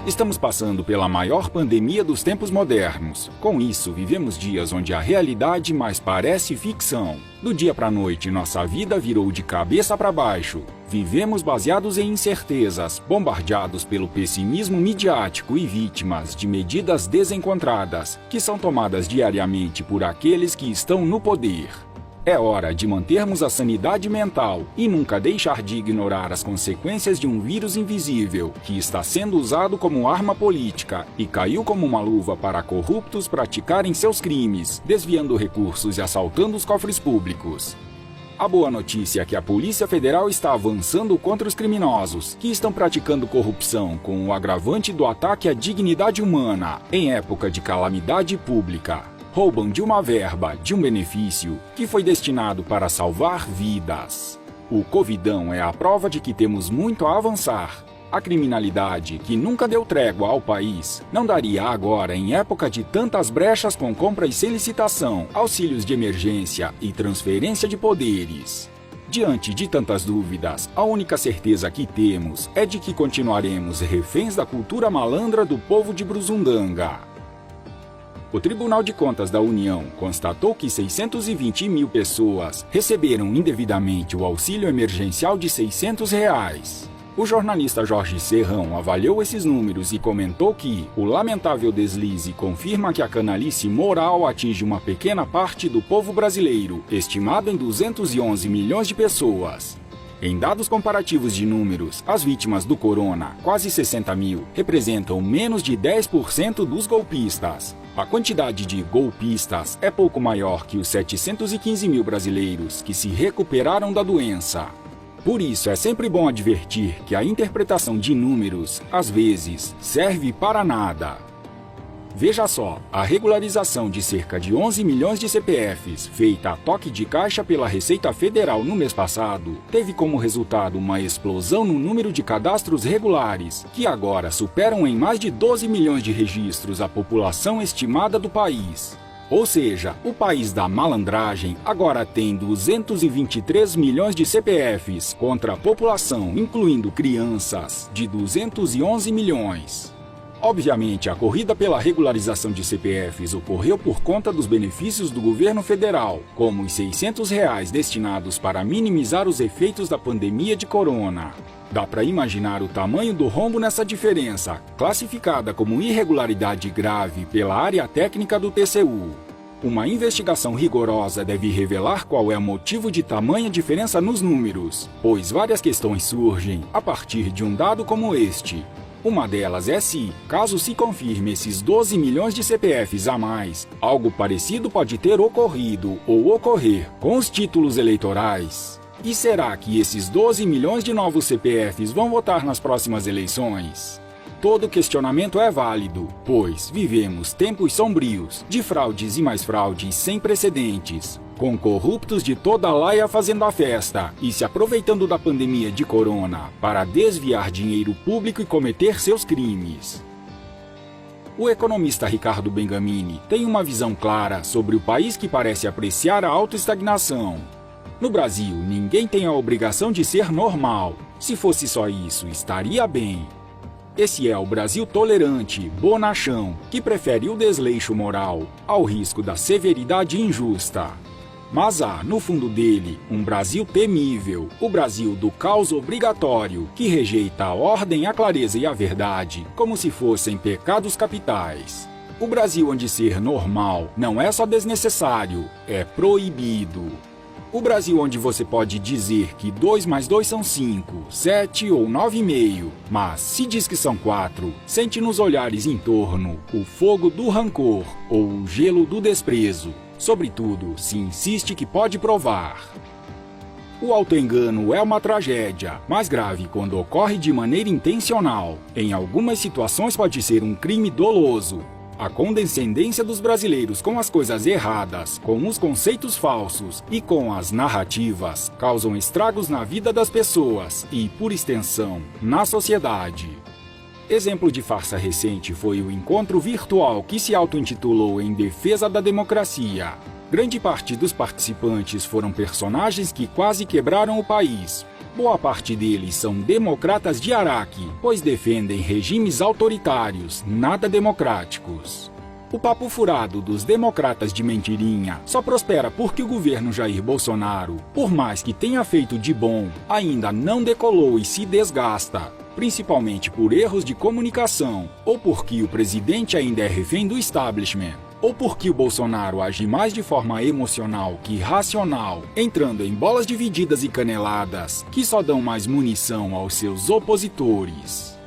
Estamos passando pela maior pandemia dos tempos modernos. Com isso, vivemos dias onde a realidade mais parece ficção. Do dia para a noite, nossa vida virou de cabeça para baixo. Vivemos baseados em incertezas, bombardeados pelo pessimismo midiático e vítimas de medidas desencontradas, que são tomadas diariamente por aqueles que estão no poder. É hora de mantermos a sanidade mental e nunca deixar de ignorar as consequências de um vírus invisível que está sendo usado como arma política e caiu como uma luva para corruptos praticarem seus crimes, desviando recursos e assaltando os cofres públicos. A boa notícia é que a Polícia Federal está avançando contra os criminosos que estão praticando corrupção com o agravante do ataque à dignidade humana em época de calamidade pública. Roubam de uma verba, de um benefício, que foi destinado para salvar vidas. O Covidão é a prova de que temos muito a avançar. A criminalidade, que nunca deu trégua ao país, não daria agora em época de tantas brechas com compras sem licitação, auxílios de emergência e transferência de poderes. Diante de tantas dúvidas, a única certeza que temos é de que continuaremos reféns da cultura malandra do povo de Brusundanga. O Tribunal de Contas da União constatou que 620 mil pessoas receberam indevidamente o auxílio emergencial de R$ 600. O jornalista Jorge Serrão avaliou esses números e comentou que o lamentável deslize confirma que a canalice moral atinge uma pequena parte do povo brasileiro, estimado em 211 milhões de pessoas. Em dados comparativos de números, as vítimas do corona, quase 60 mil, representam menos de 10% dos golpistas. A quantidade de golpistas é pouco maior que os 715 mil brasileiros que se recuperaram da doença. Por isso, é sempre bom advertir que a interpretação de números, às vezes, serve para nada. Veja só, a regularização de cerca de 11 milhões de CPFs, feita a toque de caixa pela Receita Federal no mês passado, teve como resultado uma explosão no número de cadastros regulares, que agora superam em mais de 12 milhões de registros a população estimada do país. Ou seja, o país da malandragem agora tem 223 milhões de CPFs contra a população, incluindo crianças, de 211 milhões. Obviamente, a corrida pela regularização de CPFs ocorreu por conta dos benefícios do governo federal, como os R$ 600 destinados para minimizar os efeitos da pandemia de corona. Dá para imaginar o tamanho do rombo nessa diferença, classificada como irregularidade grave pela área técnica do TCU. Uma investigação rigorosa deve revelar qual é o motivo de tamanha diferença nos números, pois várias questões surgem a partir de um dado como este. Uma delas é se, caso se confirme esses 12 milhões de CPFs a mais, algo parecido pode ter ocorrido ou ocorrer com os títulos eleitorais. E será que esses 12 milhões de novos CPFs vão votar nas próximas eleições? Todo questionamento é válido, pois vivemos tempos sombrios, de fraudes e mais fraudes sem precedentes, com corruptos de toda a laia fazendo a festa e se aproveitando da pandemia de corona para desviar dinheiro público e cometer seus crimes. O economista Ricardo Bengamini tem uma visão clara sobre o país que parece apreciar a autoestagnação. No Brasil, ninguém tem a obrigação de ser normal. Se fosse só isso, estaria bem. Esse é o Brasil tolerante, bonachão, que prefere o desleixo moral ao risco da severidade injusta. Mas há, no fundo dele, um Brasil temível, o Brasil do caos obrigatório, que rejeita a ordem, a clareza e a verdade, como se fossem pecados capitais. O Brasil onde ser normal não é só desnecessário, é proibido. O Brasil onde você pode dizer que 2 mais 2 são 5, 7 ou 9,5, mas se diz que são 4, sente nos olhares em torno o fogo do rancor ou o gelo do desprezo. Sobretudo, se insiste que pode provar. O autoengano é uma tragédia, mais grave quando ocorre de maneira intencional. Em algumas situações pode ser um crime doloso. A condescendência dos brasileiros com as coisas erradas, com os conceitos falsos e com as narrativas causam estragos na vida das pessoas e, por extensão, na sociedade. Exemplo de farsa recente foi o encontro virtual que se auto-intitulou Em Defesa da Democracia. Grande parte dos participantes foram personagens que quase quebraram o país. Boa parte deles são democratas de Araque, pois defendem regimes autoritários, nada democráticos. O papo furado dos democratas de mentirinha só prospera porque o governo Jair Bolsonaro, por mais que tenha feito de bom, ainda não decolou e se desgasta, principalmente por erros de comunicação, ou porque o presidente ainda é refém do establishment, ou porque o Bolsonaro age mais de forma emocional que racional, entrando em bolas divididas e caneladas, que só dão mais munição aos seus opositores.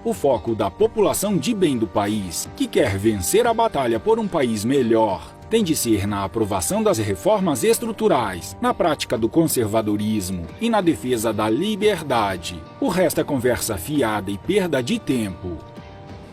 O foco da população de bem do país, que quer vencer a batalha por um país melhor, tem de ser na aprovação das reformas estruturais, na prática do conservadorismo e na defesa da liberdade. O resto é conversa fiada e perda de tempo.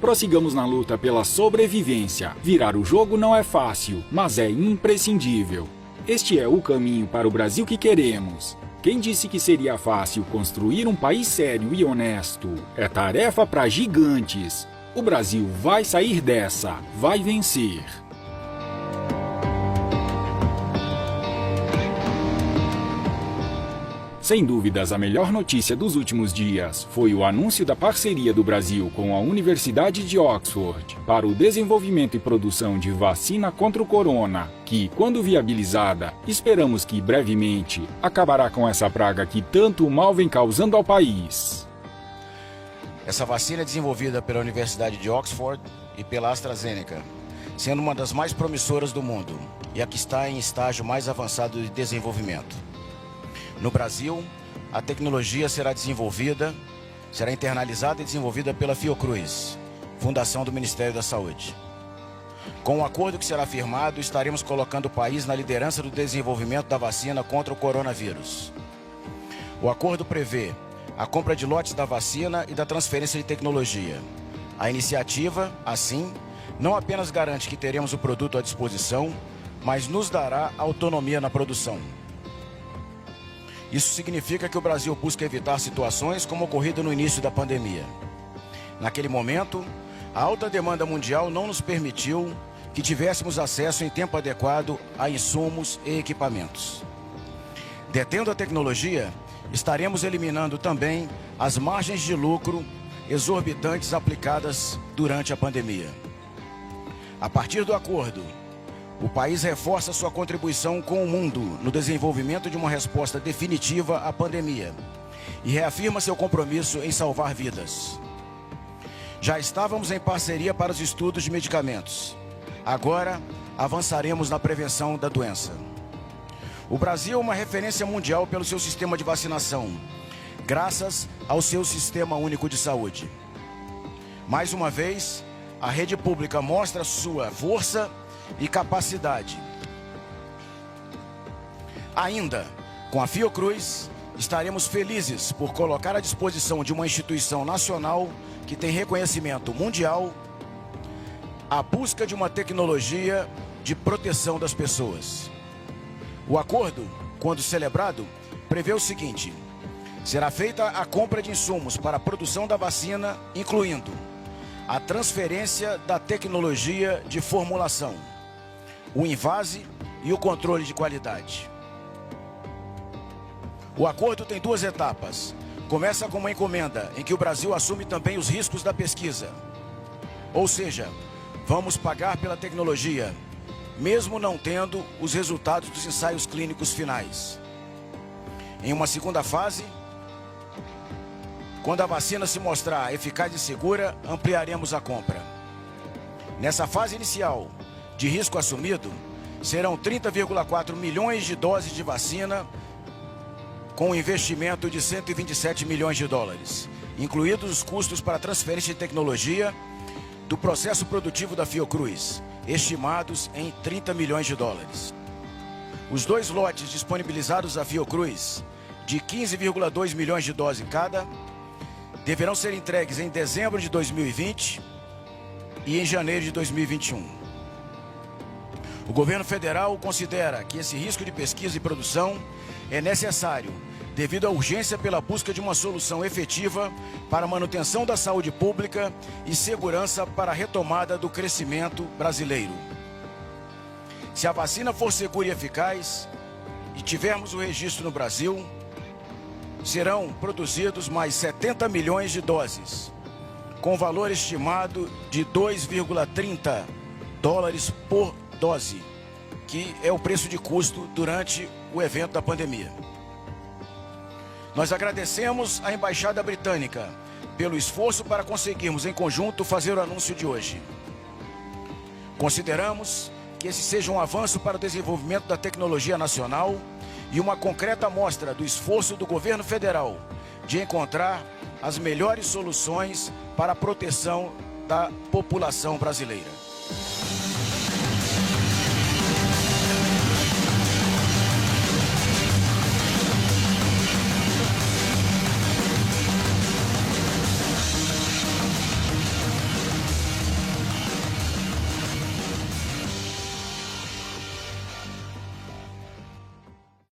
Prossigamos na luta pela sobrevivência. Virar o jogo não é fácil, mas é imprescindível. Este é o caminho para o Brasil que queremos. Quem disse que seria fácil construir um país sério e honesto? É tarefa para gigantes. O Brasil vai sair dessa, vai vencer. Sem dúvidas, a melhor notícia dos últimos dias foi o anúncio da parceria do Brasil com a Universidade de Oxford para o desenvolvimento e produção de vacina contra o corona, que, quando viabilizada, esperamos que brevemente acabará com essa praga que tanto mal vem causando ao país. Essa vacina é desenvolvida pela Universidade de Oxford e pela AstraZeneca, sendo uma das mais promissoras do mundo e a que está em estágio mais avançado de desenvolvimento. No Brasil, a tecnologia será internalizada e desenvolvida pela Fiocruz, fundação do Ministério da Saúde. Com o acordo que será firmado, estaremos colocando o país na liderança do desenvolvimento da vacina contra o coronavírus. O acordo prevê a compra de lotes da vacina e da transferência de tecnologia. A iniciativa, assim, não apenas garante que teremos o produto à disposição, mas nos dará autonomia na produção. Isso significa que o Brasil busca evitar situações como ocorrido no início da pandemia. Naquele momento, a alta demanda mundial não nos permitiu que tivéssemos acesso em tempo adequado a insumos e equipamentos. Detendo a tecnologia, estaremos eliminando também as margens de lucro exorbitantes aplicadas durante a pandemia. A partir do acordo, o país reforça sua contribuição com o mundo no desenvolvimento de uma resposta definitiva à pandemia e reafirma seu compromisso em salvar vidas. Já estávamos em parceria para os estudos de medicamentos. Agora, avançaremos na prevenção da doença. O Brasil é uma referência mundial pelo seu sistema de vacinação, graças ao seu Sistema Único de Saúde. Mais uma vez, a rede pública mostra sua força e capacidade. Ainda, com a Fiocruz, estaremos felizes por colocar à disposição de uma instituição nacional que tem reconhecimento mundial a busca de uma tecnologia de proteção das pessoas. O acordo, quando celebrado, prevê o seguinte: será feita a compra de insumos para a produção da vacina, incluindo a transferência da tecnologia de formulação, o invase e o controle de qualidade. O acordo tem duas etapas. Começa com uma encomenda, em que o Brasil assume também os riscos da pesquisa. Ou seja, vamos pagar pela tecnologia, mesmo não tendo os resultados dos ensaios clínicos finais. Em uma segunda fase, quando a vacina se mostrar eficaz e segura, ampliaremos a compra. Nessa fase inicial, de risco assumido, serão 30,4 milhões de doses de vacina com um investimento de 127 milhões de dólares, incluídos os custos para transferência de tecnologia do processo produtivo da Fiocruz, estimados em 30 milhões de dólares. Os dois lotes disponibilizados à Fiocruz, de 15,2 milhões de doses cada, deverão ser entregues em dezembro de 2020 e em janeiro de 2021. O governo federal considera que esse risco de pesquisa e produção é necessário devido à urgência pela busca de uma solução efetiva para a manutenção da saúde pública e segurança para a retomada do crescimento brasileiro. Se a vacina for segura e eficaz e tivermos o registro no Brasil, serão produzidos mais 70 milhões de doses, com valor estimado de 2,30 dólares por dose, que é o preço de custo durante o evento da pandemia. Nós agradecemos à Embaixada Britânica pelo esforço para conseguirmos em conjunto fazer o anúncio de hoje. Consideramos que esse seja um avanço para o desenvolvimento da tecnologia nacional e uma concreta amostra do esforço do governo federal de encontrar as melhores soluções para a proteção da população brasileira.